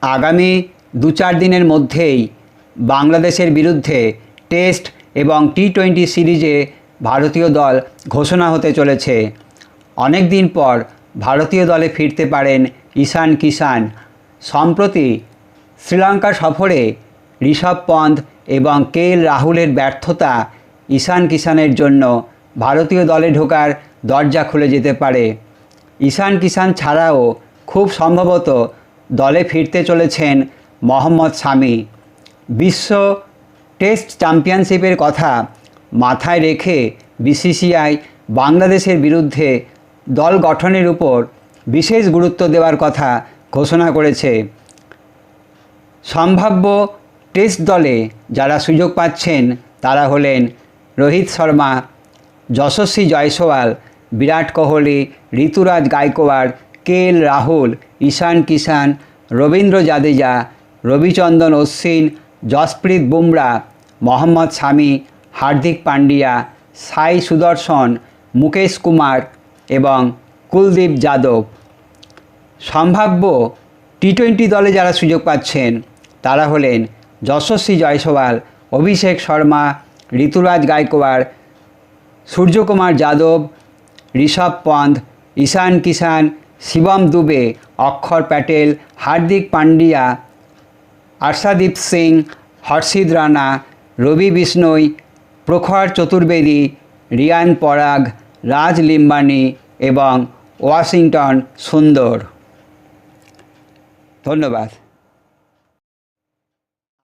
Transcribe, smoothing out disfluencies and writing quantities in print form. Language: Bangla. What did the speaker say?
আগামী 2-4 দিনের মধ্যেই বাংলাদেশের বিরুদ্ধে টেস্ট এবং টি-20 সিরিজে ভারতীয় দল ঘোষণা হতে চলেছে। অনেক দিন পর ভারতীয় দলে ফিরতে পারেন ঈশান কিষান। সম্প্রতি শ্রীলঙ্কা সফরে ঋষভ পন্থ এবং কেএল রাহুলের ব্যর্থতা ঈশান কিষানের জন্য ভারতীয় দলে ঢোকার দরজা খুলে যেতে পারে। ঈশান কিষান ছাড়াও খুব সম্ভবত দলে ফিরতে চলেছেন মহম্মদ শামি। বিশ্ব টেস্ট চ্যাম্পিয়নশিপের কথা মাথায় রেখে বিসিসিআই বাংলাদেশের বিরুদ্ধে দল গঠনের উপর বিশেষ গুরুত্ব দেওয়ার কথা ঘোষণা করেছে। সম্ভাব্য টেস্ট দলে যারা সুযোগ পাচ্ছেন তারা হলেন রোহিত শর্মা, যশস্বী জয়সওয়াল, বিরাট কোহলি, ঋতুরাজ গায়কোয়াড়, কেএল রাহুল, ঈশান কিষান, রবীন্দ্র জাদেজা, রবিচন্দ্রন অশ্বিন, জসপ্রীত বুমরা, মহম্মদ শামি, হার্দিক পান্ডিয়া, সাই সুদর্শন, মুকেশ কুমার এবং কুলদীপ যাদব। সম্ভাব্য টি-20 দলে যারা সুযোগ পাচ্ছেন তারা হলেন যশস্বী জয়সওয়াল, অভিষেক শর্মা, ঋতুরাজ গায়কোয়াড়, সূর্যকুমার যাদব, ঋষভ পন্থ, ঈশান কিষান, শিবম দুবে, অক্ষর প্যাটেল, হার্দিক পান্ডিয়া, আর্শদীপ সিং, হর্ষিত রানা, রবি বিষ্ণই, প্রখর চতুর্বেদী, রিয়ান পরাগ, রাজ লিম্বানি এবং ওয়াশিংটন সুন্দর। ধন্যবাদ।